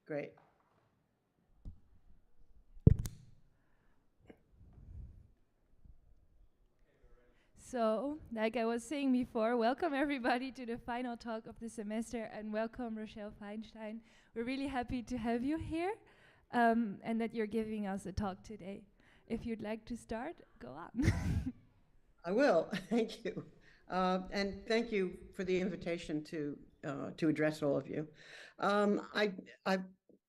Great. So, like I was saying before, welcome everybody to the final talk of the semester, and welcome Rochelle Feinstein. We're really happy to have you here, and that you're giving us a talk today. If you'd like to start, go on. I will. Thank you. And thank you for the invitation to address all of you. I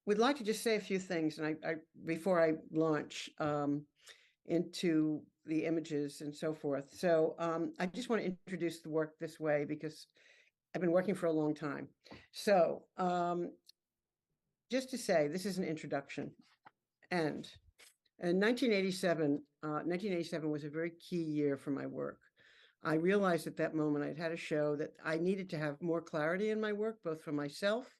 would like to just say a few things, and I before I launch into the images and so forth. So I just want to introduce the work this way because I've been working for a long time. So just to say, this is an introduction. And in 1987 was a very key year for my work. I realized at that moment I'd had a show that I needed to have more clarity in my work, both for myself,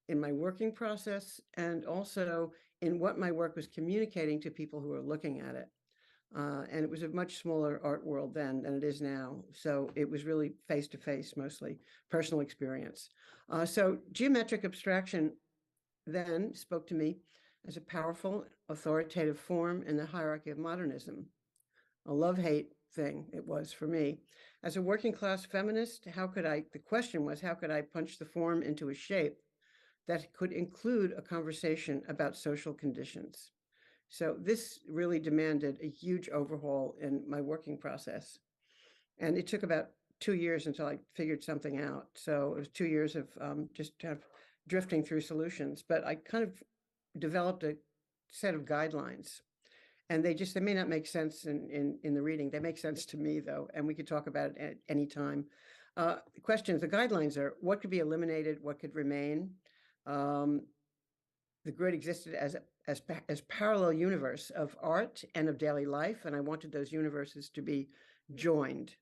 in my working process, and also in what my work was communicating to people who were looking at it. And it was a much smaller art world then than it is now. So it was really face-to-face, mostly personal experience. So geometric abstraction then spoke to me as a powerful, authoritative form in the hierarchy of modernism. A love-hate thing it was for me. As a working class feminist, the question was, how could I punch the form into a shape that could include a conversation about social conditions? So this really demanded a huge overhaul in my working process. And it took about 2 years until I figured something out. So it was 2 years of just kind of drifting through solutions, but I kind of developed a set of guidelines, and they may not make sense in the reading. They make sense to me though, and we could talk about it at any time. Questions, the guidelines are what could be eliminated, what could remain. The grid existed as parallel universe of art and of daily life, and I wanted those universes to be joined.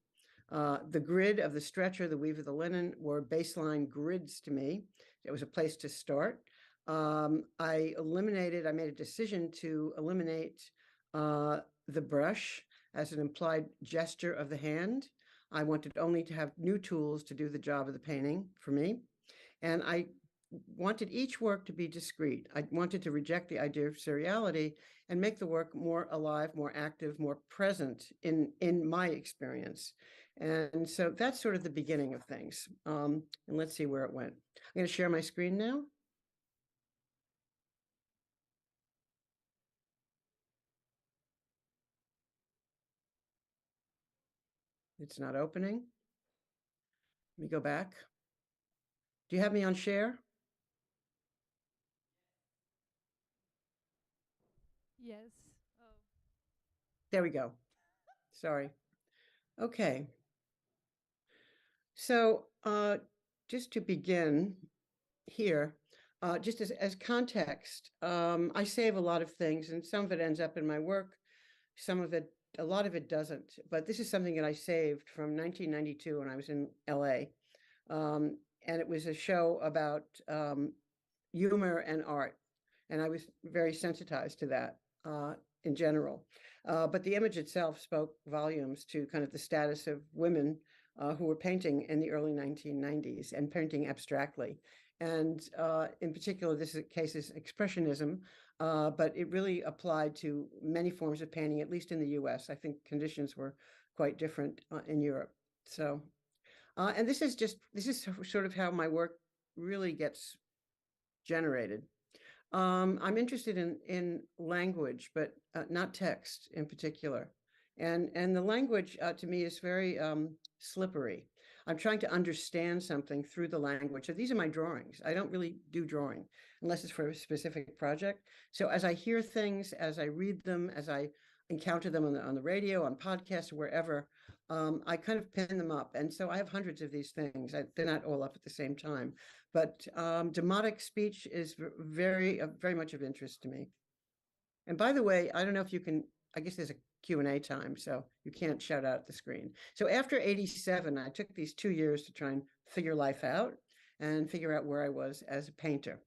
The grid of the stretcher, the weave of the linen were baseline grids to me. It was a place to start. I made a decision to eliminate the brush as an implied gesture of the hand. I wanted only to have new tools to do the job of the painting for me. And I wanted each work to be discrete. I wanted to reject the idea of seriality and make the work more alive, more active, more present in my experience. And so that's sort of the beginning of things. And let's see where it went. I'm going to share my screen now. It's not opening. Let me go back. Do you have me on share? Yes. Oh. There we go. Sorry. Okay. So just to begin here, just as context, I save a lot of things, and some of it ends up in my work. A lot of it doesn't. But this is something that I saved from 1992 when I was in LA. And it was a show about humor and art. And I was very sensitized to that in general. But the image itself spoke volumes to kind of the status of women who were painting in the early 1990s and painting abstractly. And in particular, this case is expressionism, but it really applied to many forms of painting, at least in the US. I think conditions were quite different in Europe. So, and this is sort of how my work really gets generated. I'm interested in language, but not text in particular. And the language to me is very slippery. I'm trying to understand something through the language. So these are my drawings. I don't really do drawing unless it's for a specific project. So as I hear things, as I read them, as I encounter them on the radio, on podcasts, wherever, I kind of pin them up. And so I have hundreds of these things. They're not all up at the same time. But demotic speech is very much of interest to me. And by the way, I don't know if you can, I guess there's a Q&A time, so you can't shout out at the screen. So after 87, I took these 2 years to try and figure life out and figure out where I was as a painter.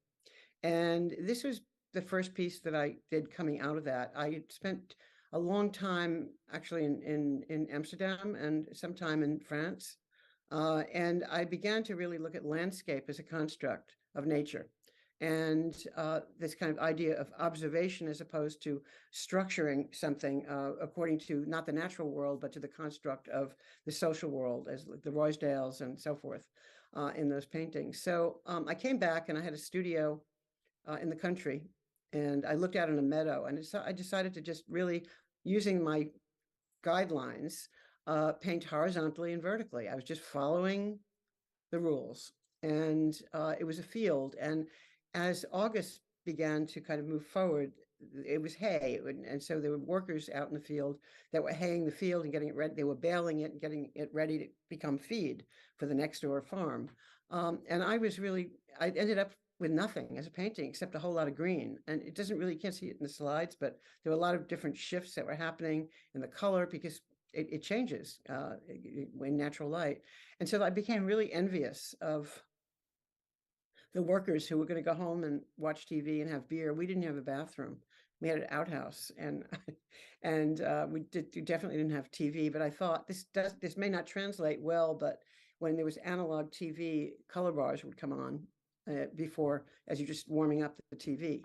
And this was the first piece that I did coming out of that. I had spent a long time actually in Amsterdam and some time in France. And I began to really look at landscape as a construct of nature. and this kind of idea of observation as opposed to structuring something according to not the natural world, but to the construct of the social world, as the Roysdales and so forth in those paintings. So I came back and I had a studio in the country, and I looked out in a meadow, and I decided to just really, using my guidelines, paint horizontally and vertically. I was just following the rules, and it was a field. And as August began to kind of move forward, it was hay, and so there were workers out in the field that were haying the field and getting it ready. They were baling it and getting it ready to become feed for the next door farm. And I ended up with nothing as a painting except a whole lot of green. And it doesn't really, you can't see it in the slides, but there were a lot of different shifts that were happening in the color because it changes in natural light. And so I became really envious of the workers who were going to go home and watch TV and have beer. We didn't have a bathroom. We had an outhouse, and we definitely didn't have TV. But I thought this may not translate well, but when there was analog TV, color bars would come on before, as you're just warming up the TV.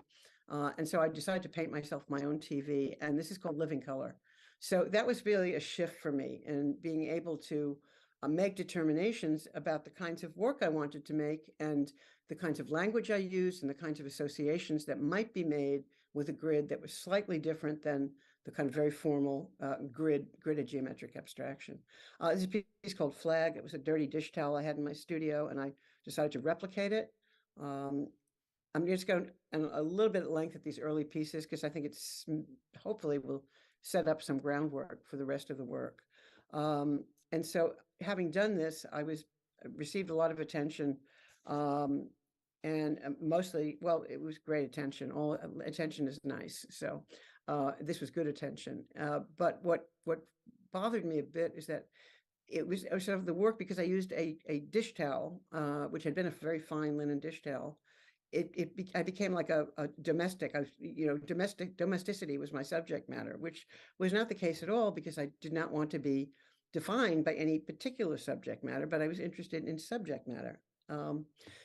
And so I decided to paint myself my own TV, and this is called Living Color. So that was really a shift for me in being able to make determinations about the kinds of work I wanted to make and the kinds of language I used and the kinds of associations that might be made with a grid that was slightly different than the kind of very formal gridded geometric abstraction. This is a piece called Flag. It was a dirty dish towel I had in my studio, and I decided to replicate it. I'm just going a little bit at length at these early pieces because I think it's hopefully will set up some groundwork for the rest of the work. And so having done this, received a lot of attention, and mostly, well, it was great attention. All attention is nice. So this was good attention. But what bothered me a bit is that it was sort of the work, because I used a dish towel, which had been a very fine linen dish towel. I became like a domestic. Domesticity was my subject matter, which was not the case at all, because I did not want to be defined by any particular subject matter, but I was interested in subject matter.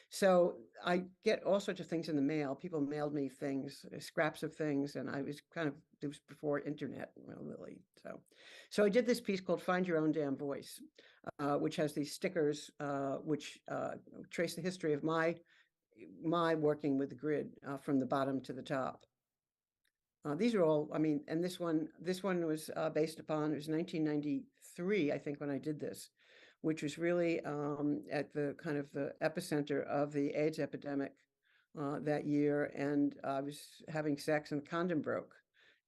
So I get all sorts of things in the mail. People mailed me things, scraps of things, and it was before internet, well, really. So I did this piece called Find Your Own Damn Voice, which has these stickers, which trace the history of my working with the grid from the bottom to the top. These are all, and this one was based upon, it was 1993, I think, when I did this, which was really at the kind of the epicenter of the AIDS epidemic that year. And I was having sex and the condom broke,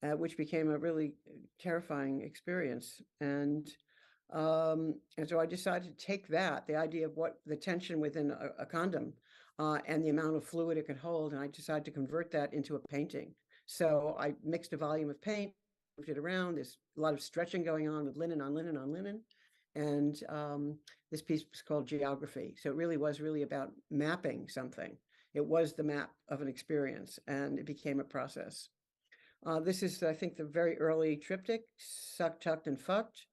which became a really terrifying experience. And so I decided to take the idea of what the tension within a condom and the amount of fluid it could hold, and I decided to convert that into a painting. So I mixed a volume of paint, moved it around. There's a lot of stretching going on with linen on linen on linen. And this piece was called Geography. So it was really about mapping something. It was the map of an experience, and it became a process. This is, I think, the very early triptych, Sucked, Tucked, and Fucked.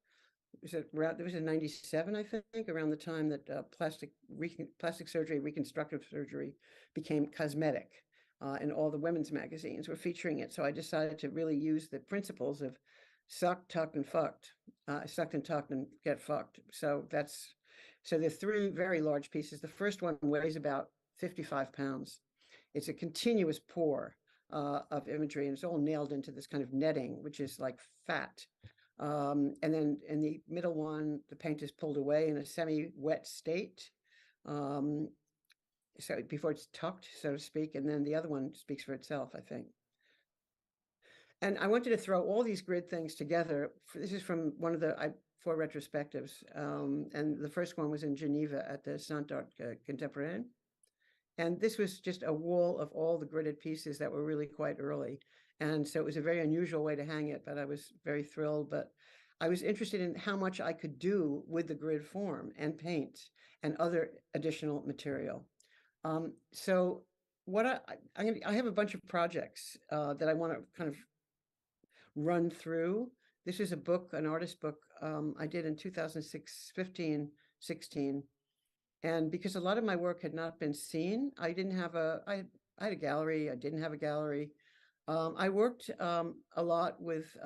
It was in 97, I think, around the time that plastic surgery, reconstructive surgery became cosmetic. And all the women's magazines were featuring it. So I decided to really use the principles of sucked, tucked, and fucked, sucked and tucked and get fucked. So there are three very large pieces. The first one weighs about 55 pounds. It's a continuous pour of imagery, and it's all nailed into this kind of netting, which is like fat. And then in the middle one, the paint is pulled away in a semi-wet state. So before it's tucked, so to speak, and then the other one speaks for itself, I think. And I wanted to throw all these grid things together. This is from one of the 4 retrospectives, and the first one was in Geneva at the Centre Contemporain. And this was just a wall of all the gridded pieces that were really quite early. And so it was a very unusual way to hang it, but I was very thrilled. But I was interested in how much I could do with the grid form and paint and other additional material. So what I have a bunch of projects that I want to kind of run through. This is a book, an artist book I did in 2015, 16. And because a lot of my work had not been seen, I I had a gallery. I didn't have a gallery. I worked a lot with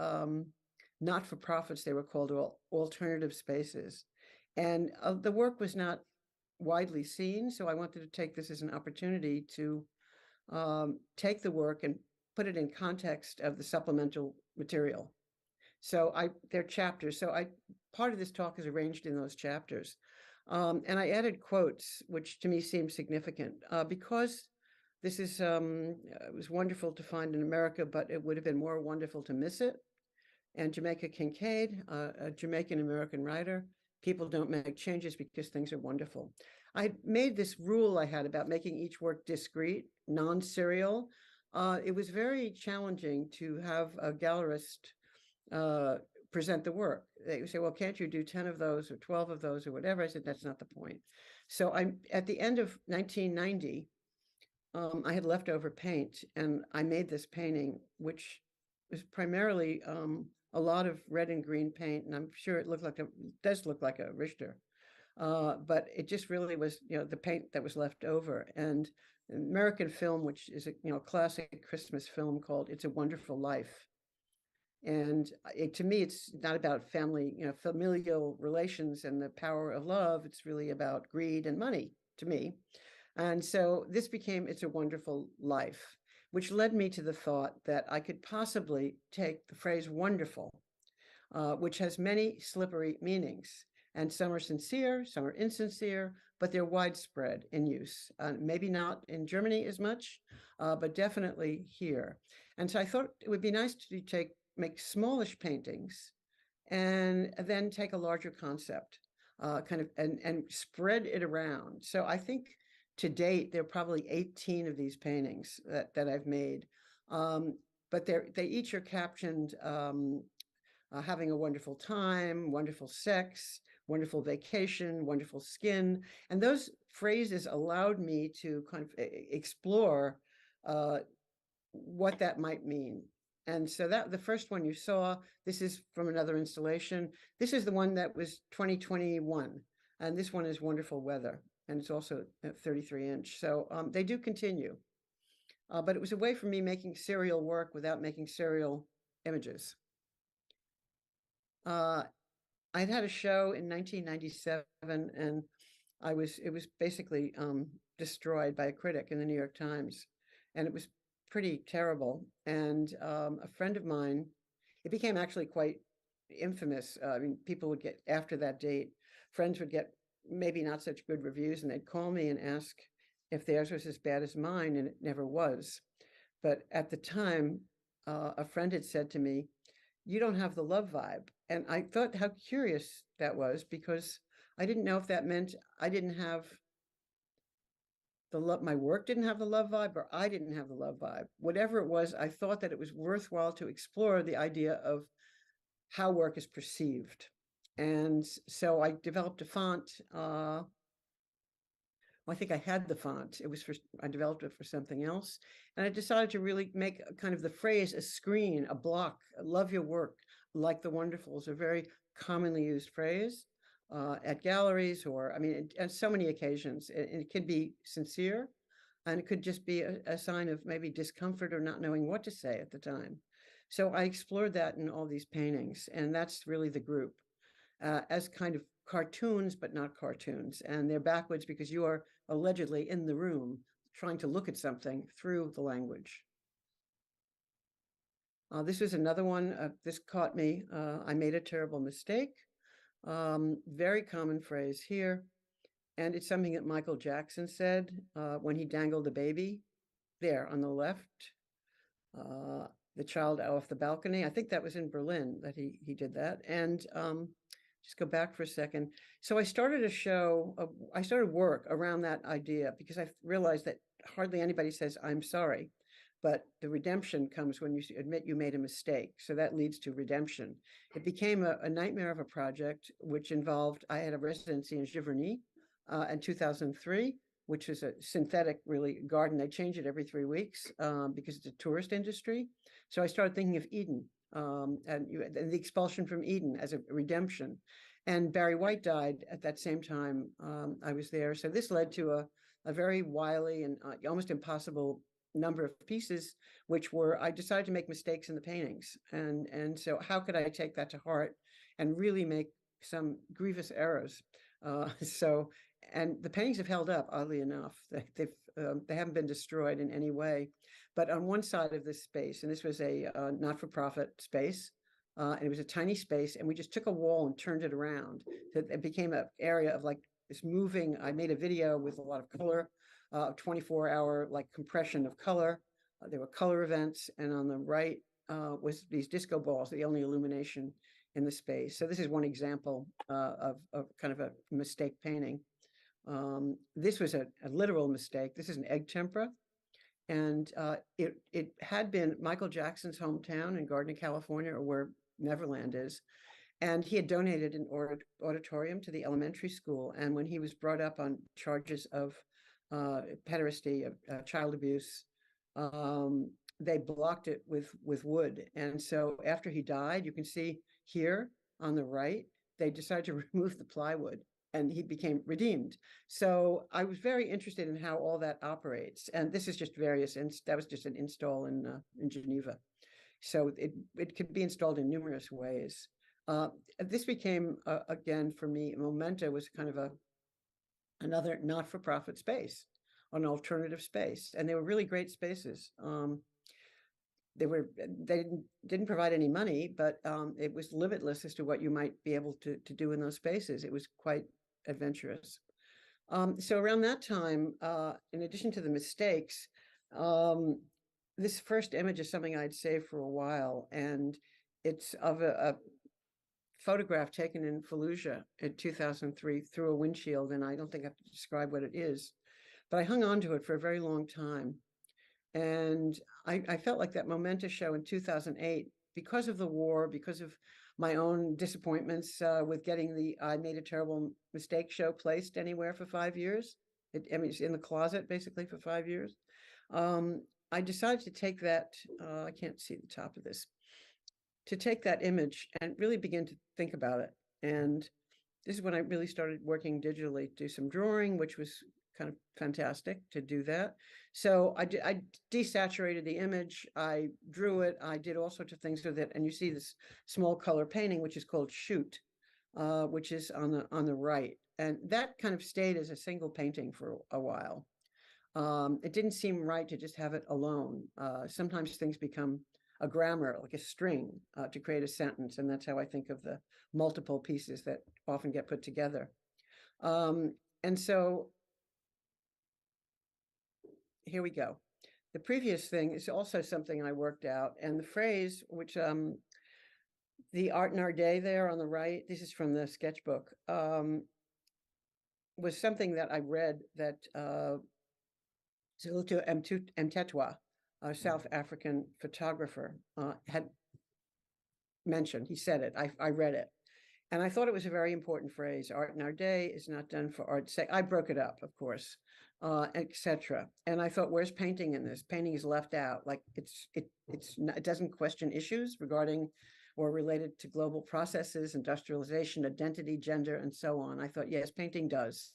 not-for-profits. They were called alternative spaces. And the work was not widely seen. So I wanted to take this as an opportunity to take the work and put it in context of the supplemental material. So they're chapters. So part of this talk is arranged in those chapters. And I added quotes, which to me seemed significant because this is, it was wonderful to find in America, but it would have been more wonderful to miss it. And Jamaica Kincaid, a Jamaican American writer, people don't make changes because things are wonderful. I made this rule I had about making each work discrete, non-serial. It was very challenging to have a gallerist present the work. They would say, well, can't you do 10 of those or 12 of those or whatever? I said, that's not the point. So at the end of 1990, I had leftover paint and I made this painting, which was primarily a lot of red and green paint. And I'm sure it does look like a Richter. But it just really was, the paint that was left over. And an American film, which is a classic Christmas film called It's a Wonderful Life. And to me, it's not about family, familial relations and the power of love. It's really about greed and money to me. And so this became It's a Wonderful Life, which led me to the thought that I could possibly take the phrase wonderful, which has many slippery meanings. And some are sincere, some are insincere, but they're widespread in use. Maybe not in Germany as much, but definitely here. And so I thought it would be nice to make smallish paintings and then take a larger concept and spread it around. So I think to date, there are probably 18 of these paintings that I've made. But they each are captioned having a wonderful time, wonderful sex, wonderful vacation, wonderful skin. And those phrases allowed me to kind of explore what that might mean. And so the first one you saw, this is from another installation. This is the one that was 2021. And this one is Wonderful Weather. And it's also 33 inch. So they do continue. But it was a way for me making serial work without making serial images. I'd had a show in 1997 and it was basically destroyed by a critic in the New York Times. And it was pretty terrible. And a friend of mine, it became actually quite infamous. I mean, people would get, after that date, friends would get maybe not such good reviews, and they'd call me and ask if theirs was as bad as mine, and it never was. But at the time, a friend had said to me, you don't have the love vibe. And I thought how curious that was, because I didn't know if that meant I didn't have the love, my work didn't have the love vibe, or I didn't have the love vibe. Whatever it was, I thought that it was worthwhile to explore the idea of how work is perceived. And so I developed a font. I think I had the font. I developed it for something else. And I decided to really make kind of the phrase a screen, a block. Love your work, like the wonderful is a very commonly used phrase at galleries, or, I mean, at so many occasions. It can be sincere, and it could just be a sign of maybe discomfort or not knowing what to say at the time. So I explored that in all these paintings, and that's really the group. As kind of cartoons, but not cartoons. And they're backwards because you are allegedly in the room trying to look at something through the language. This was another one. This caught me. I made a terrible mistake. Very common phrase here. And it's something that Michael Jackson said when he dangled a baby there on the left. The child off the balcony. I think that was in Berlin that he did that. And just go back for a second. So I started a show, I started work around that idea because I realized that hardly anybody says, I'm sorry, but the redemption comes when you admit you made a mistake. So that leads to redemption. It became a nightmare of a project, which involved, I had a residency in Giverny in 2003, which is a synthetic, really, garden. They change it every 3 weeks because it's a tourist industry. So I started thinking of Eden and the expulsion from Eden as a redemption. And Barry White died at that same time I was there. So this led to a very wily and almost impossible number of pieces, which were, I decided to make mistakes in the paintings. And so how could I take that to heart and really make some grievous errors? So, and the paintings have held up, oddly enough. They haven't been destroyed in any way. But on one side of this space, and this was a not-for-profit space, and it was a tiny space, and we just took a wall and turned it around. So it became an area of like this moving. I made a video with a lot of color, 24-hour like compression of color. There were color events, and on the right was these disco balls, the only illumination in the space. So this is one example of kind of a mistake painting. This was a literal mistake. This is an egg tempera. And it had been Michael Jackson's hometown in Gardner, California, or where Neverland is. And he had donated an auditorium to the elementary school. And when he was brought up on charges of pederasty, of child abuse, they blocked it with wood. And so after he died, you can see here on the right, they decided to remove the plywood, and he became redeemed. So I was very interested in how all that operates. And this is just various, and that was just an install in Geneva. So it could be installed in numerous ways. This became, again, for me, Momenta was kind of another not-for-profit space, an alternative space. And they were really great spaces. They didn't provide any money, but it was limitless as to what you might be able to do in those spaces. It was quite adventurous. So around that time, in addition to the mistakes, this first image is something I'd saved for a while, and it's of a photograph taken in Fallujah in 2003 through a windshield, and I don't think I have to describe what it is, but I hung on to it for a very long time. And I felt like that Momenta show in 2008, because of the war, because of my own disappointments with getting the I Made a Terrible Mistake show placed anywhere for 5 years. I mean, it's in the closet basically for 5 years. I decided to take that, I can't see the top of this, to take that image and really begin to think about it. And this is when I really started working digitally, do some drawing, which was kind of fantastic to do that. So I desaturated the image, I drew it, I did all sorts of things with it. And you see this small color painting, which is called Shoot, which is on the right. And that kind of stayed as a single painting for a while. It didn't seem right to just have it alone. Sometimes things become a grammar, like a string, to create a sentence. And that's how I think of the multiple pieces that often get put together. And so here we go. The previous thing is also something I worked out. And the phrase, which the art in our day there on the right, this is from the sketchbook, was something that I read that Zulutu Mtetwa, a South African photographer, had mentioned. He said it. I read it. And I thought it was a very important phrase. Art in our day is not done for art's sake. I broke it up, of course, etc. And I thought, where's painting in this? Painting is left out. Like it doesn't question issues regarding or related to global processes, industrialization, identity, gender, and so on. I thought, yes, painting does.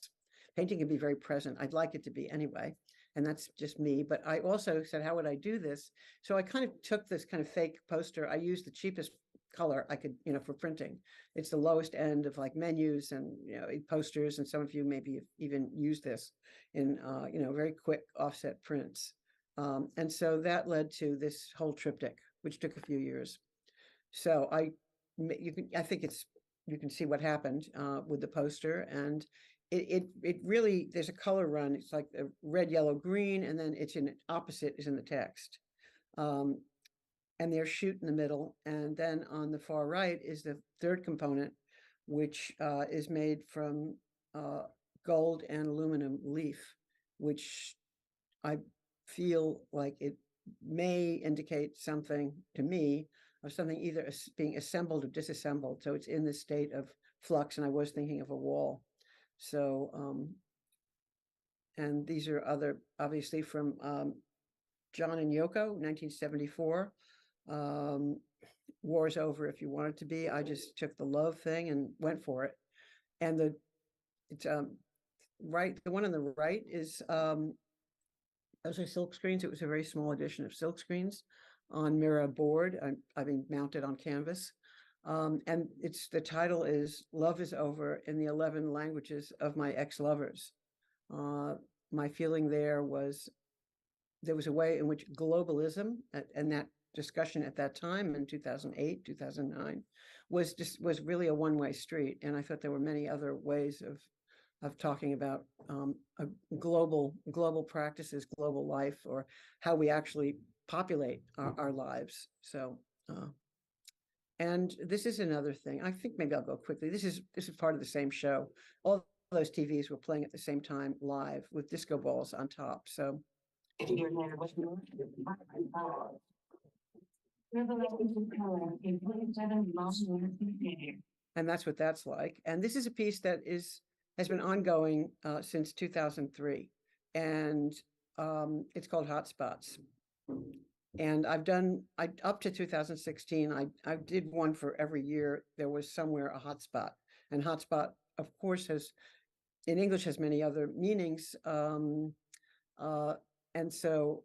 Painting can be very present. I'd like it to be anyway. And that's just me. But I also said, how would I do this? So I kind of took this kind of fake poster. I used the cheapest color I could, for printing. It's the lowest end of like menus and, posters. And some of you maybe even used this in, very quick offset prints. And so that led to this whole triptych, which took a few years. So I think you can see what happened with the poster, and it really, there's a color run. It's like a red, yellow, green, and then it's in opposite is in the text. And there's Shoot in the middle. And then on the far right is the third component, which is made from gold and aluminum leaf, which I feel like it may indicate something to me of something either being assembled or disassembled. So it's in this state of flux, and I was thinking of a wall. So, and these are other, obviously from John and Yoko, 1974. War's over if you want it to be. I just took the love thing and went for it. And it's right, the one on the right is Those are silk screens. It was a very small edition of silk screens on Mira board. I mean, mounted on canvas. And the title is Love is Over in the 11 Languages of My Ex-Lovers. My feeling there was a way in which globalism and that discussion at that time in 2008, 2009 was really a one-way street. And I thought there were many other ways of talking about global practices, global life, or how we actually populate our lives. So, and this is another thing. I think maybe I'll go quickly. This is part of the same show. All those TVs were playing at the same time live with disco balls on top. So. And that's what that's like. And this is a piece that has been ongoing since 2003, and it's called Hotspots. And I've done up to 2016. I did one for every year. There was somewhere a hotspot, and hotspot, of course, in English has many other meanings. And so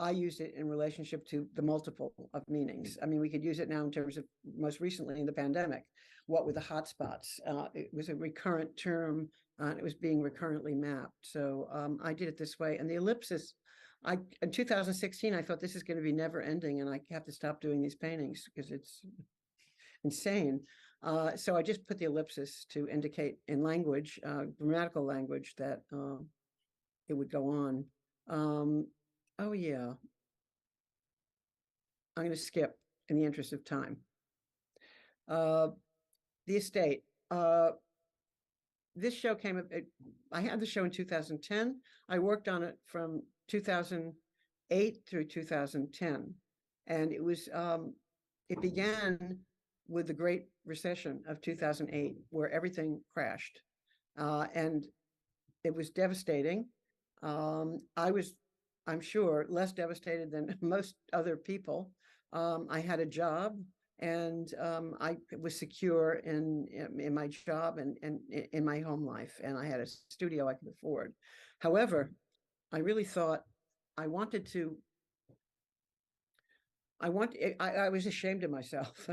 I used it in relationship to the multiple of meanings. I mean, we could use it now in terms of most recently in the pandemic. What were the hotspots? It was a recurrent term, and it was being recurrently mapped. So I did it this way. And the ellipsis, in 2016, I thought this is going to be never ending, and I have to stop doing these paintings because it's insane. So I just put the ellipsis to indicate in language, grammatical language, that it would go on. Oh yeah, I'm going to skip in the interest of time. The estate. This show came up. I had the show in 2010. I worked on it from 2008 through 2010, and it was. It began with the Great Recession of 2008, where everything crashed, and it was devastating. I'm sure, less devastated than most other people. I had a job, and I was secure in my job and in my home life, and I had a studio I could afford. However, I really thought I wanted to. I was ashamed of myself,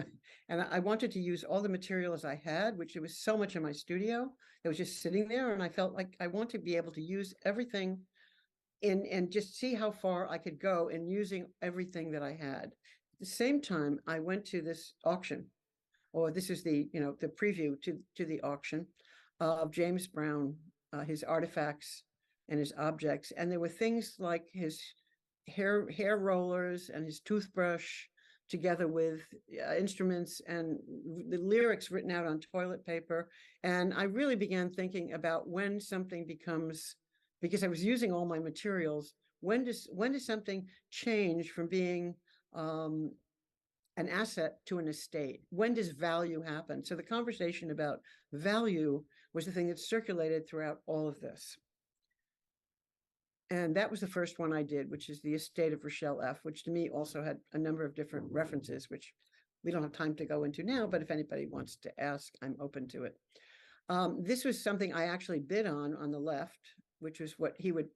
and I wanted to use all the materials I had, which there was so much in my studio that was just sitting there, and I felt like I want to be able to use everything and just see how far I could go in using everything that I had. At the same time, I went to this auction, or this is the preview to the auction of James Brown, his artifacts and his objects, and there were things like his hair rollers and his toothbrush, together with instruments and the lyrics written out on toilet paper. And I really began thinking about when something becomes, because I was using all my materials, when does something change from being an asset to an estate? When does value happen? So the conversation about value was the thing that circulated throughout all of this. And that was the first one I did, which is the estate of Rochelle F, which to me also had a number of different references, which we don't have time to go into now, but if anybody wants to ask, I'm open to it. This was something I actually bid on the left, which was what he would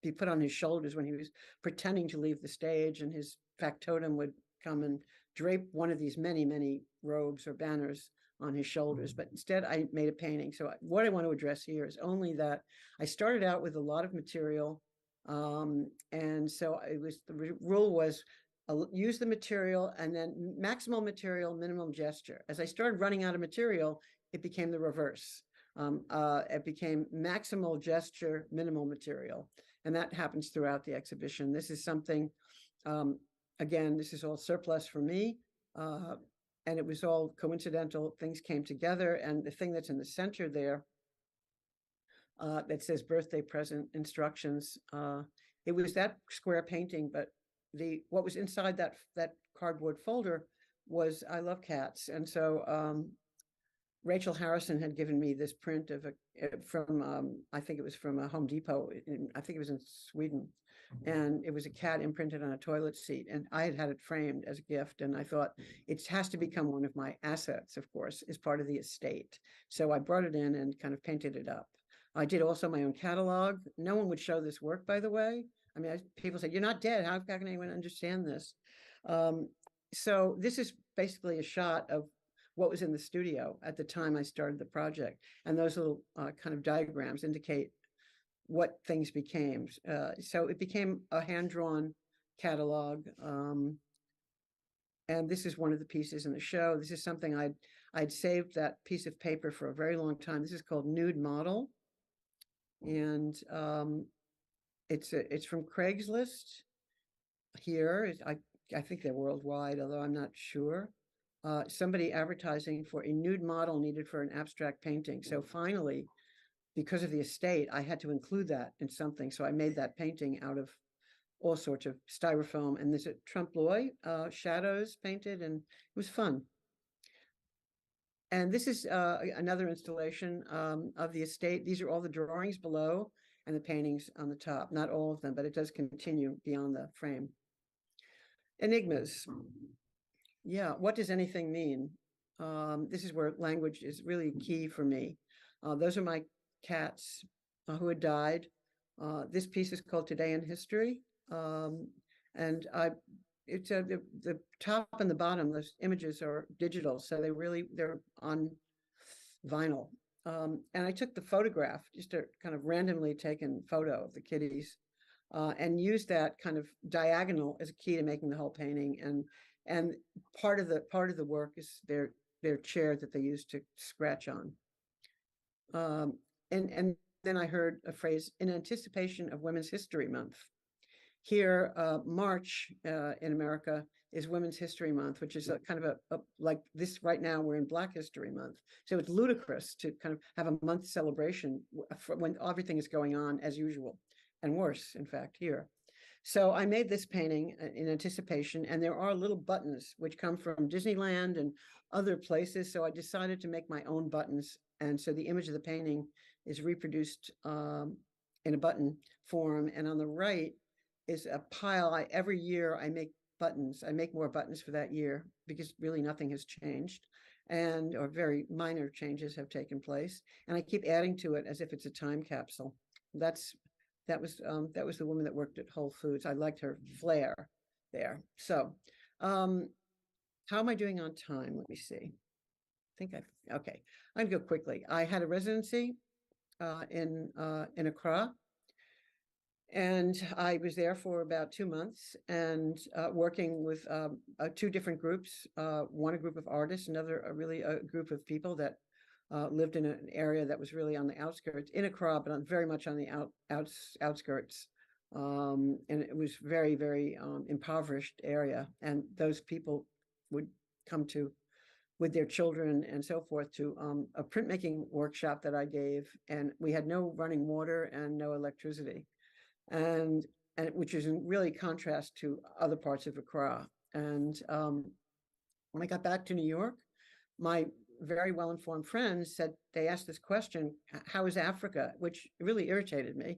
be put on his shoulders when he was pretending to leave the stage, and his factotum would come and drape one of these many robes or banners on his shoulders. But instead I made a painting. So what I want to address here is only that I started out with a lot of material, and so the rule was use the material and then maximal material, minimum gesture. As I started running out of material, it became the reverse. It became maximal gesture, minimal material, and that happens throughout the exhibition. This is something, again, this is all surplus for me, and it was all coincidental. Things came together, and the thing that's in the center there that says birthday present instructions, it was that square painting, but what was inside that cardboard folder was I love cats. And so Rachel Harrison had given me this print of from I think it was from a Home Depot I think it was in Sweden, and it was a cat imprinted on a toilet seat, and I had it framed as a gift, and I thought it has to become one of my assets, of course, as part of the estate. So I brought it in and kind of painted it up. I did also my own catalog. No one would show this work, by the way. I mean, people say, you're not dead. How can anyone understand this? So this is basically a shot of what was in the studio at the time I started the project. And those little kind of diagrams indicate what things became. So it became a hand-drawn catalog. And this is one of the pieces in the show. This is something I'd saved that piece of paper for a very long time. This is called Nude Model. And it's from Craigslist here. I think they're worldwide, although I'm not sure. Somebody advertising for a nude model needed for an abstract painting. So finally, because of the estate, I had to include that in something. So I made that painting out of all sorts of styrofoam, and there's a trompe l'oeil, shadows painted, and it was fun. And this is another installation of the estate. These are all the drawings below and the paintings on the top. Not all of them, but it does continue beyond the frame. Enigmas. Yeah, what does anything mean? This is where language is really key for me. Those are my cats who had died. This piece is called Today in History. And it's the top and the bottom, those images are digital, so they're on vinyl. And I took the photograph, just a kind of randomly taken photo of the kitties, and used that kind of diagonal as a key to making the whole painting. And part of the work is their chair that they use to scratch on. And then I heard a phrase, in anticipation of Women's History Month. Here, March in America is Women's History Month, which is a kind of a like this right now, we're in Black History Month. So it's ludicrous to kind of have a month celebration when everything is going on as usual, and worse, in fact, here. So I made this painting in anticipation, and there are little buttons which come from Disneyland and other places. So I decided to make my own buttons. And so the image of the painting is reproduced in a button form. And on the right is a pile. Every year I make buttons. I make more buttons for that year because really nothing has changed, or very minor changes have taken place. And I keep adding to it as if it's a time capsule. That was the woman that worked at Whole Foods. I liked her flair there. So how am I doing on time? Let me see. Okay. I'm gonna go quickly. I had a residency in Accra, and I was there for about 2 months, and working with two different groups. One, a group of artists, another, a group of people that lived in an area that was really on the outskirts, in Accra, but very much on the outskirts. And it was very, very impoverished area. And those people would come with their children and so forth to a printmaking workshop that I gave. And we had no running water and no electricity. And which is in really contrast to other parts of Accra. And when I got back to New York, my very well-informed friends said, they asked this question, how is Africa? Which really irritated me,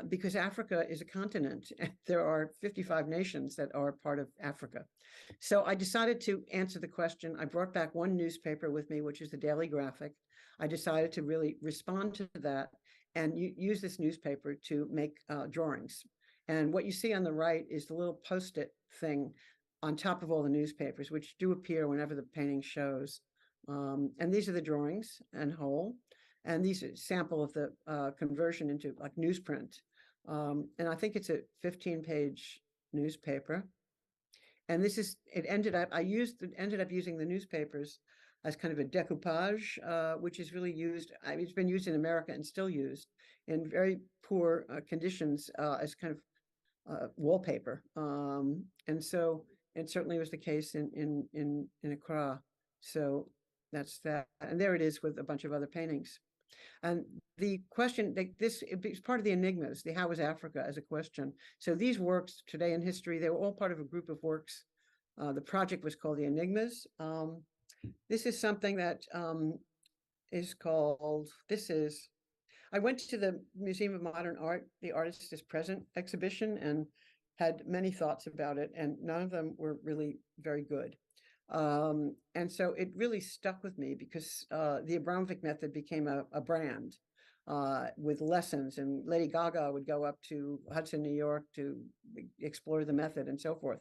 because Africa is a continent. And there are 55 nations that are part of Africa. So I decided to answer the question. I brought back one newspaper with me, which is the Daily Graphic. I decided to really respond to that and use this newspaper to make drawings. And what you see on the right is the little Post-it thing on top of all the newspapers, which do appear whenever the painting shows. And these are the drawings and whole. And these are a sample of the conversion into like newsprint. And I think it's a 15-page newspaper. And it ended up using the newspapers as kind of a decoupage, which is really used. It's been used in America and still used in very poor conditions as kind of wallpaper. And so it certainly was the case in Accra. So that's that. And there it is with a bunch of other paintings. And the question, it's part of the enigmas, the how is Africa as a question. So these works Today in History, they were all part of a group of works. The project was called the Enigmas. This is something that is called, I went to the Museum of Modern Art, the Artist is Present exhibition, and had many thoughts about it, and none of them were really very good. And so it really stuck with me because the Abramovic method became a brand. with lessons, and Lady Gaga would go up to Hudson, New York to explore the method and so forth.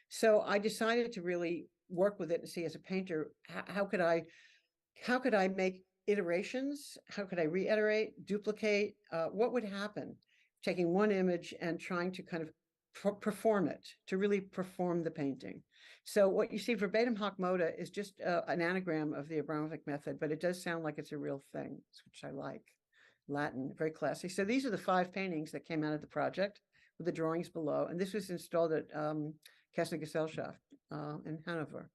So I decided to really work with it and see, as a painter, how could I make iterations? How could I reiterate, duplicate? What would happen taking one image and trying to kind of perform it, to really perform the painting? So what you see, verbatim hoc moda, is just an anagram of the Abramovic method, but it does sound like it's a real thing, which I like. Latin, very classy. So these are the 5 paintings that came out of the project, with the drawings below. And this was installed at Gesellschaft in Hanover.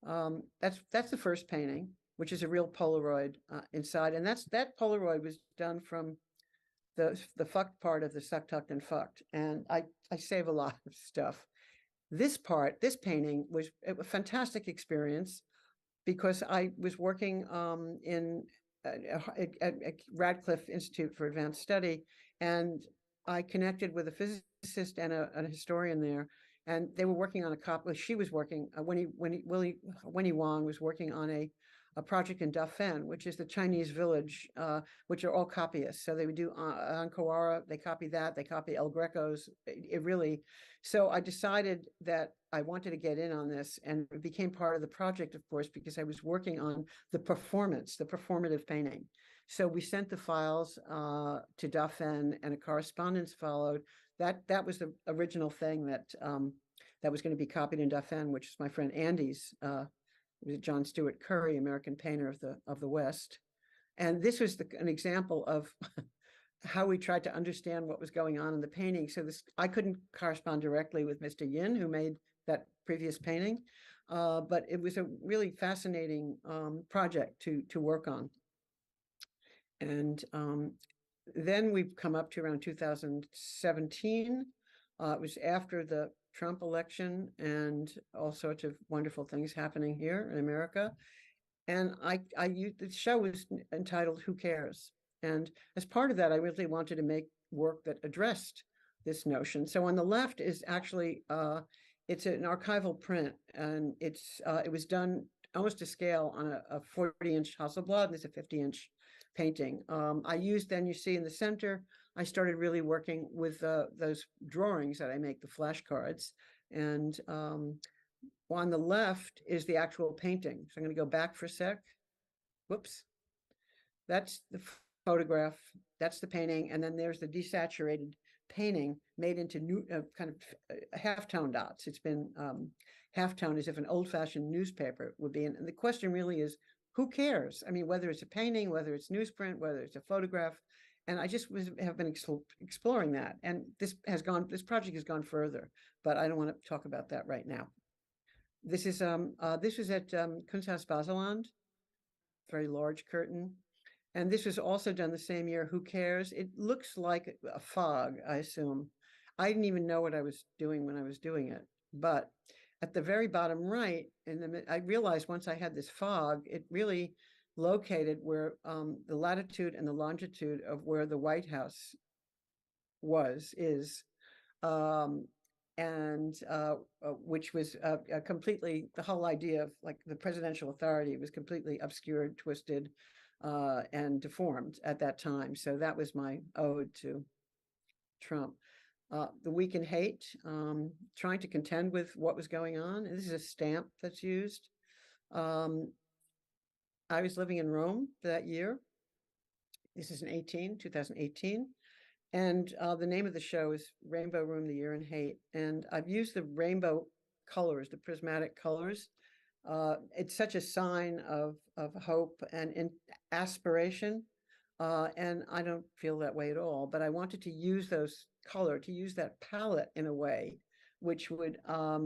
That's the first painting, which is a real Polaroid inside. And that Polaroid was done from the fucked part of the suck, tucked, and fucked. And I save a lot of stuff. This painting was a fantastic experience, because I was working at Radcliffe Institute for Advanced Study, and I connected with a physicist and a historian there, and they were working on a copy. She was working, Winnie Wang was working on a project in Dauphin, which is the Chinese village, which are all copyists. So they would do Ankara, they copy that, they copy El Greco's. It really, so I decided that I wanted to get in on this, and it became part of the project, of course, because I was working on the performative painting. So we sent the files to Dauphin, and a correspondence followed. That was the original thing that was going to be copied in Dauphin, which is my friend Andy's. John Stewart Curry, American painter of the West. And this was an example of how we tried to understand what was going on in the painting. So I couldn't correspond directly with Mr. Yin, who made that previous painting, but it was a really fascinating project to work on. And then we've come up to around 2017. It was after the Trump election, and all sorts of wonderful things happening here in America. And the show was entitled "Who Cares?" And as part of that, I really wanted to make work that addressed this notion. So on the left is actually it's an archival print, and it was done almost to scale on a 40-inch Hasselblad, and it's a 50-inch painting. I used, then you see in the center, I started really working with those drawings that I make, the flashcards. And on the left is the actual painting. So I'm going to go back for a sec. Whoops. That's the photograph. That's the painting. And then there's the desaturated painting made into new kind of halftone dots. It's been halftone as if an old-fashioned newspaper would be. And the question really is, who cares? I mean, whether it's a painting, whether it's newsprint, whether it's a photograph. And I just have been exploring that. And this project has gone further, but I don't want to talk about that right now. This was at Kunsthaus Baseland, very large curtain. And this was also done the same year. Who cares? It looks like a fog, I assume. I didn't even know what I was doing when I was doing it. But at the very bottom right, I realized once I had this fog, it really located where the latitude and the longitude of where the White House is. Which was completely, the whole idea of like the presidential authority was completely obscured, twisted, and deformed at that time. So that was my ode to Trump. The Week in Hate, trying to contend with what was going on. And this is a stamp that's used. I was living in Rome that year. This is in 2018. And the name of the show is Rainbow Room, the Year in Hate. And I've used the rainbow colors, the prismatic colors. It's such a sign of hope and aspiration. And I don't feel that way at all. But I wanted to use to use that palette in a way which would, I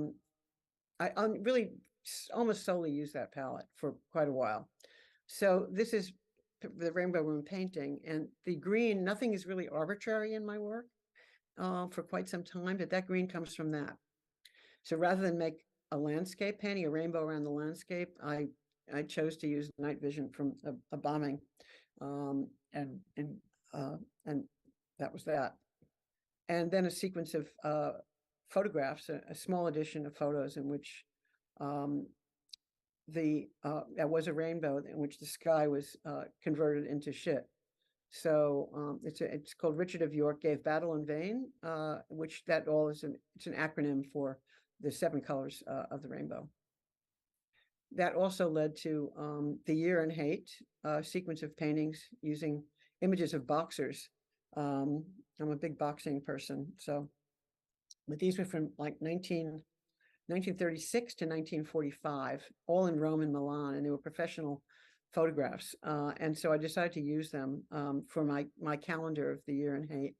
really almost solely use that palette for quite a while. So this is the Rainbow Room painting, and the green, nothing is really arbitrary in my work for quite some time, but that green comes from that. So rather than make a landscape painting, a rainbow around the landscape, I chose to use night vision from a bombing, and that was that. And then a sequence of photographs, a small edition of photos in which there was a rainbow in which the sky was converted into shit. So it's called Richard of York Gave Battle in Vain, which that all is it's an acronym for the 7 colors of the rainbow. That also led to The Year in Hate, a sequence of paintings using images of boxers. I'm a big boxing person, so but these were from like 1936 to 1945, all in Rome and Milan, and they were professional photographs. And so I decided to use them for my calendar of The Year in Hate.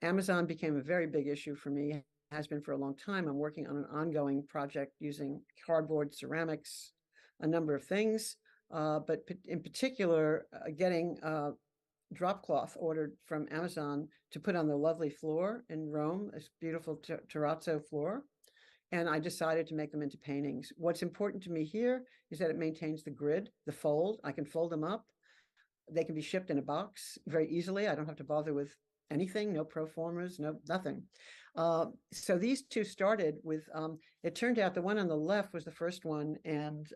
Amazon became a very big issue for me, has been for a long time. I'm working on an ongoing project using cardboard, ceramics, a number of things, but in particular, getting drop cloth ordered from Amazon to put on the lovely floor in Rome, this beautiful terrazzo floor. And I decided to make them into paintings. What's important to me here is that it maintains the grid, the fold. I can fold them up. They can be shipped in a box very easily. I don't have to bother with anything, no pro formas, no nothing. So these two started with, it turned out the one on the left was the first one, and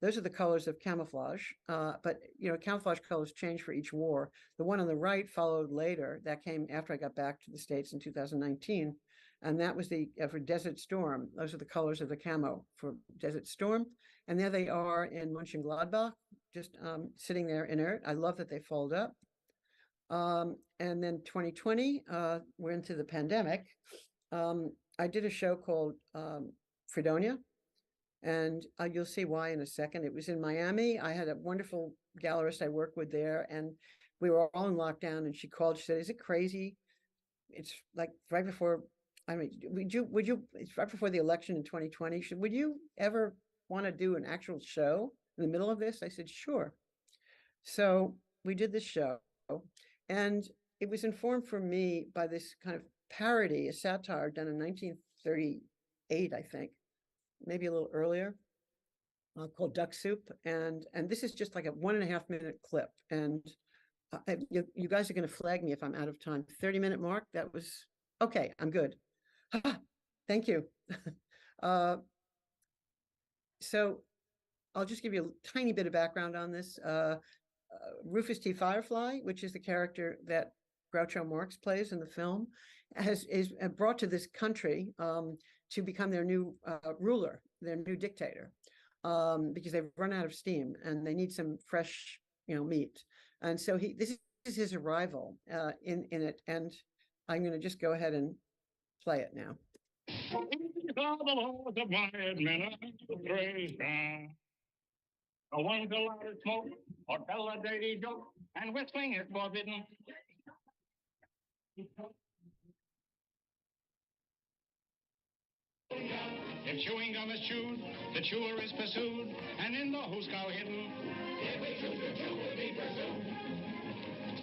those are the colors of camouflage. But you know, camouflage colors change for each war. The one on the right followed later. That came after I got back to the States in 2019. And that was the for Desert Storm. Those are the colors of the camo for Desert Storm. And there they are in Mönchengladbach, just sitting there inert. I love that they fold up. And then 2020, we're into the pandemic. I did a show called Fredonia, and you'll see why in a second. It was in Miami. I had a wonderful gallerist I work with there, and we were all in lockdown, and she called, she said, "Is it crazy? It's like right before, I mean, it's right before the election in 2020. Would you ever want to do an actual show in the middle of this?" I said, "Sure." So we did this show, and it was informed for me by this kind of parody, a satire done in 1938, I think, maybe a little earlier, called Duck Soup. And this is just like a 1.5-minute clip. And you guys are going to flag me if I'm out of time. 30-minute mark. That was okay. I'm good. Thank you. So I'll just give you a tiny bit of background on this. Rufus T. Firefly, which is the character that Groucho Marx plays in the film, is brought to this country to become their new ruler, their new dictator, because they've run out of steam and they need some fresh, meat. And so this is his arrival in it, and I'm going to just go ahead and play it now. No one to light a smoke or tell a dirty joke, and whistling is forbidden. If chewing gum is chewed, the chewer is pursued, and in the hoosegow hidden. If we chew to chew, we'll be pursued.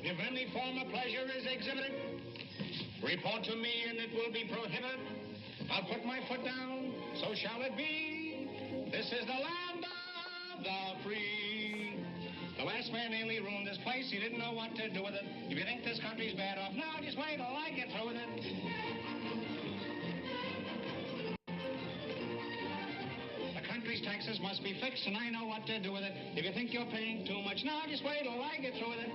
If any form of pleasure is exhibited, report to me and it will be prohibited. I'll put my foot down, so shall it be. This is the land of the free. The last man nearly ruined this place. He didn't know what to do with it. If you think this country's bad off now, just wait till I get through with it. The country's taxes must be fixed, and I know what to do with it. If you think you're paying too much now, just wait till I get through with it.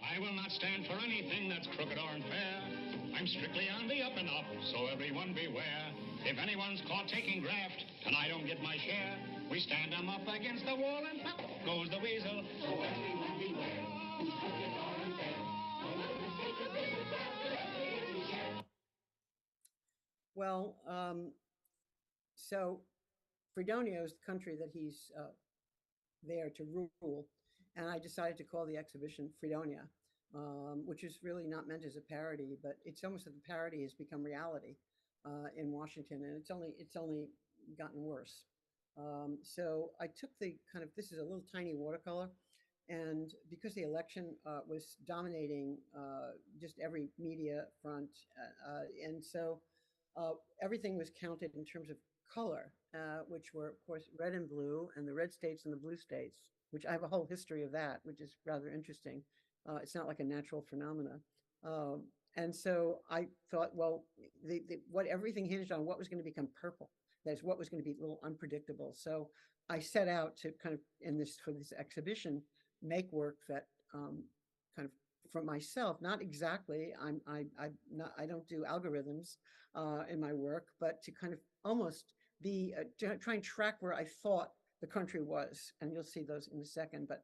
I will not stand for anything that's crooked or unfair. I'm strictly on the up and up, so everyone beware. If anyone's caught taking graft, and I don't get my share, we stand them up against the wall and pop goes the weasel. So everyone beware. Well, so Fredonia is the country that he's there to rule, and I decided to call the exhibition Fredonia, which is really not meant as a parody, but it's almost that the parody has become reality in Washington, and it's only gotten worse. So I took the kind of, this is a little tiny watercolor, and because the election was dominating just every media front, and so everything was counted in terms of color, which were, of course, red and blue, and the red states and the blue states, which I have a whole history of that, which is rather interesting. It's not like a natural phenomena. And so I thought, well, what everything hinged on what was going to become purple. That's what was going to be a little unpredictable. So I set out to kind of for this exhibition, make work that kind of from myself, not exactly. I don't do algorithms in my work, but to kind of almost be to try and track where I thought the country was, and you'll see those in a second. But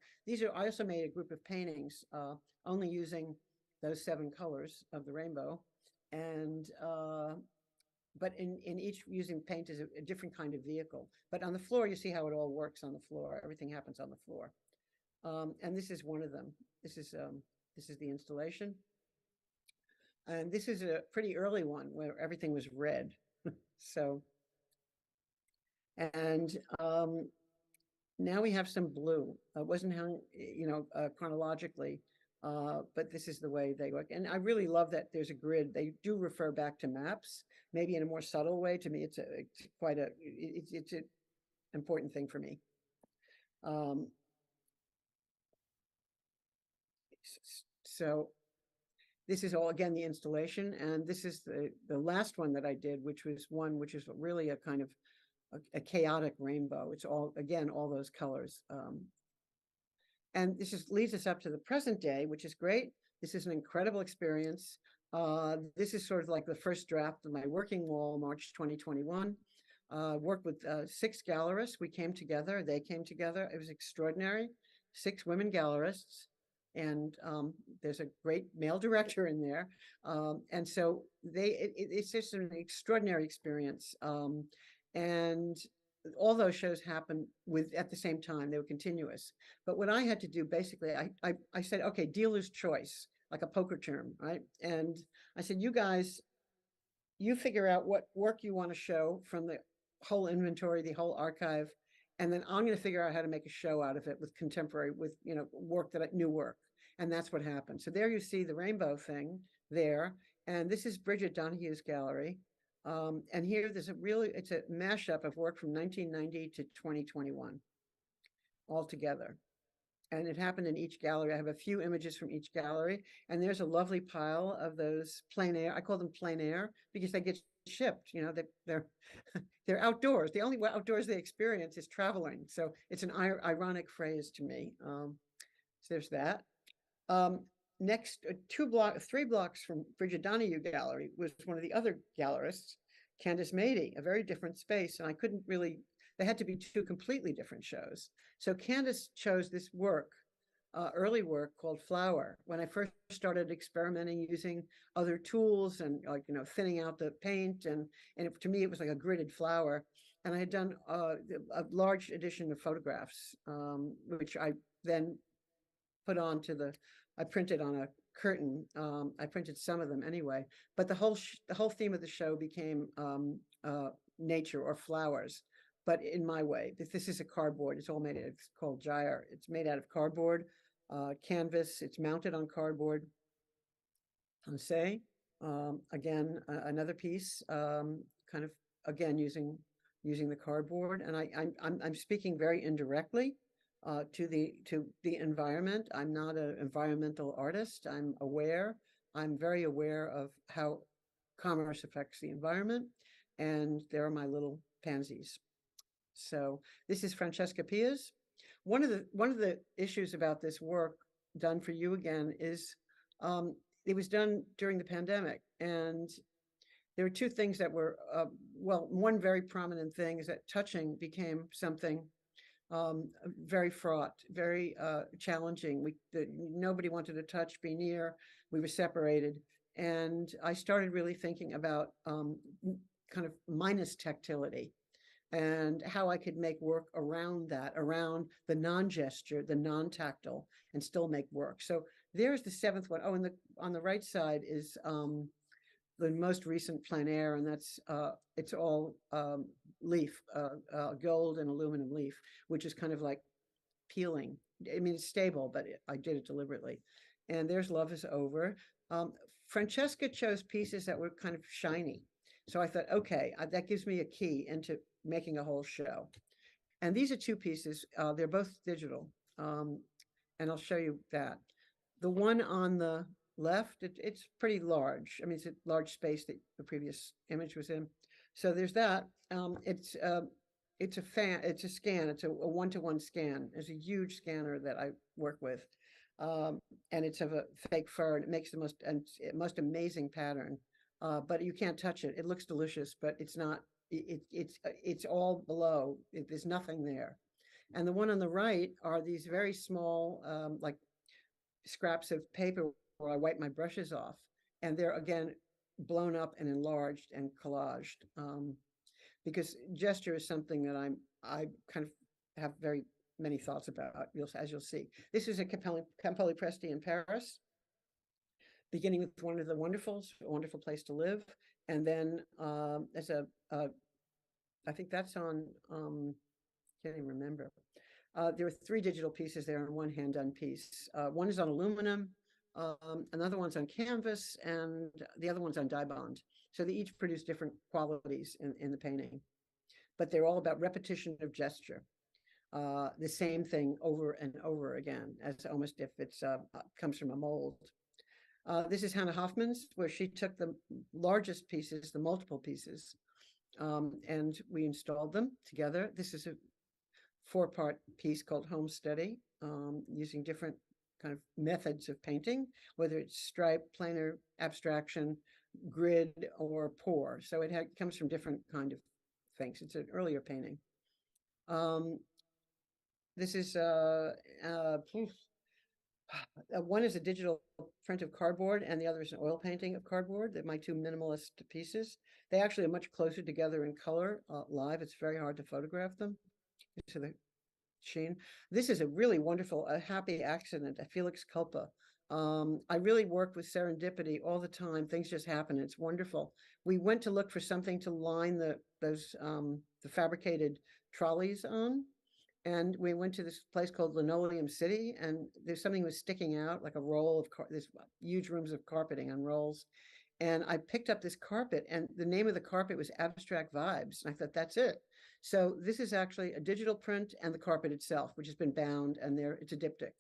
I also made a group of paintings only using those 7 colors of the rainbow, and but in each using paint as a different kind of vehicle. But on the floor, you see how it all works on the floor. Everything happens on the floor. And this is one of them. This is the installation. And this is a pretty early one where everything was red. So, and now we have some blue. It wasn't hung, chronologically, but this is the way they work. And I really love that there's a grid. They do refer back to maps, maybe in a more subtle way. To me, it's an important thing for me. So this is all, again, the installation, and this is the last one that I did, which is really a kind of a chaotic rainbow. It's all, again, all those colors. And this just leads us up to the present day, which is great. This is an incredible experience. This is sort of like the first draft of my working wall, March 2021. Worked with 6 gallerists. We came together, they came together. It was extraordinary. 6 women gallerists. And there's a great male director in there. And so it's just an extraordinary experience. And all those shows happened at the same time. They were continuous. But what I had to do, basically, I said, okay, dealer's choice, like a poker term, right? And I said, you guys, you figure out what work you want to show from the whole inventory, the whole archive, and then I'm going to figure out how to make a show out of it with contemporary, with new work. And that's what happened. So there you see the rainbow thing there. And this is Bridget Donahue's gallery. And here it's a mashup of work from 1990 to 2021 all together. And it happened in each gallery. I have a few images from each gallery, and there's a lovely pile of those plein air. I call them plein air because they get shipped. They're outdoors. The only outdoors they experience is traveling. So it's an ironic phrase to me. So there's that. Next, 3 blocks from Bridget Donahue Gallery was one of the other gallerists, Candice Mady, a very different space. And I couldn't really, they had to be 2 completely different shows. So Candice chose this work, early work called Flower. When I first started experimenting using other tools and thinning out the paint, and to me, it was like a gridded flower. And I had done a large edition of photographs, which I then put onto I printed on a curtain. I printed some of them anyway, but the whole theme of the show became nature or flowers, but in my way. This is a cardboard. It's all made. It's called gyre. It's made out of cardboard, canvas. It's mounted on cardboard. Say, again, another piece, kind of again using the cardboard, and I'm speaking very indirectly to the environment. I'm not an environmental artist. I'm very aware of how commerce affects the environment, and there are my little pansies. So this is Francesca Pia's. One of the issues about this work done for you again is it was done during the pandemic, and there were 2 things that were one very prominent thing is that touching became something very fraught, very challenging. Nobody wanted to touch, be near. We were separated. And I started really thinking about kind of minus tactility and how I could make work around that, around the non-gesture, the non-tactile, and still make work. So there's the 7th one. Oh, and on the right side is the most recent plein air, and that's it's all leaf, gold and aluminum leaf, which is kind of like peeling. I mean, it's stable, but I did it deliberately. And there's Love Is Over. Francesca chose pieces that were kind of shiny. So I thought, okay, that gives me a key into making a whole show. And these are 2 pieces. They're both digital. And I'll show you that. The one on the left, it's pretty large. I mean, it's a large space that the previous image was in. So there's that. It's a fan, it's a scan, it's a one-to-one scan. There's a huge scanner that I work with. And it's of a fake fur, and it makes the most amazing pattern. But you can't touch it. It looks delicious, but it's not, it's all below. There's nothing there. And the one on the right are these very small, like scraps of paper where I wipe my brushes off. And they're again blown up and enlarged and collaged. Because gesture is something that I kind of have very many thoughts about, as you'll see. This is a Campoli Presti in Paris, beginning with One of the Wonderfuls, A Wonderful Place to Live. And then as I think that's on, can't even remember. There are 3 digital pieces there and 1 hand-done piece. One is on aluminum, another one's on canvas, and the other one's on dye bond. So they each produce different qualities in the painting, but they're all about repetition of gesture. The same thing over and over again, as almost if it's comes from a mold. This is Hannah Hoffman's, where she took the largest pieces, the multiple pieces, and we installed them together. This is a 4-part piece called Homesteady, using different kind of methods of painting, whether it's stripe, planar, abstraction, grid, or pour. So it comes from different kind of things. It's an earlier painting. This is one is a digital print of cardboard, and the other is an oil painting of cardboard. They're my 2 minimalist pieces. They actually are much closer together in color live. It's very hard to photograph them. To the sheen. This is a really wonderful, a happy accident, a Felix Culpa. I really work with serendipity all the time. Things just happen. It's wonderful. We went to look for something to line the fabricated trolleys on, and we went to this place called Linoleum City, and there's something was sticking out, like a roll of this huge rooms of carpeting on rolls. And I picked up this carpet, and the name of the carpet was Abstract Vibes. And I thought, that's it. So this is actually a digital print and the carpet itself, which has been bound, and it's a diptych.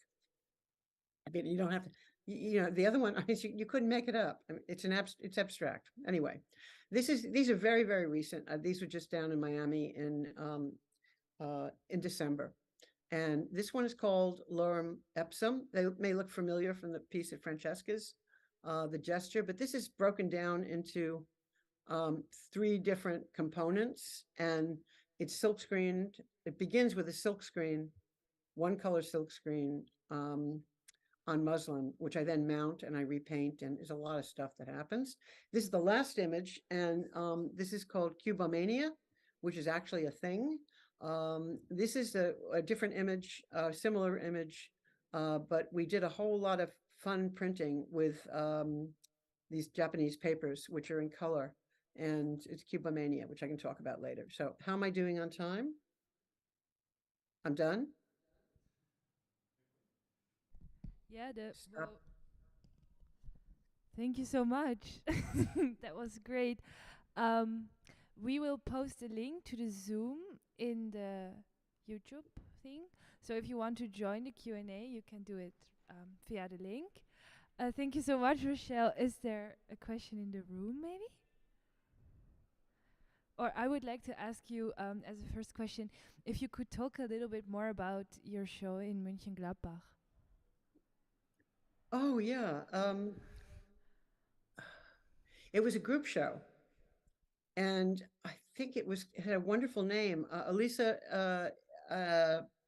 I mean, you don't have to, the other one, I mean, you couldn't make it up. I mean, it's abstract. Anyway, these are very, very recent. These were just down in Miami in December. And this one is called Lorem Ipsum. They may look familiar from the piece at Francesca's, the gesture, but this is broken down into 3 different components, and it's silk screened. It begins with a silk screen, 1-color silk screen on muslin, which I then mount and I repaint, and there's a lot of stuff that happens. This is the last image, and this is called Cubomania, which is actually a thing. This is a different image, similar image, but we did a whole lot of fun printing with these Japanese papers, which are in color, and it's Cubomania, which I can talk about later. So how am I doing on time? I'm done? Yeah, Stop. thank you so much. That was great. We will post a link to the Zoom in the YouTube thing. So if you want to join the Q&A, you can do it via the link. Thank you so much, Rochelle. Is there a question in the room, maybe? Or I would like to ask you, as a first question, if you could talk a little bit more about your show in Mönchengladbach. Oh, yeah. It was a group show, and I think it had a wonderful name. Elisa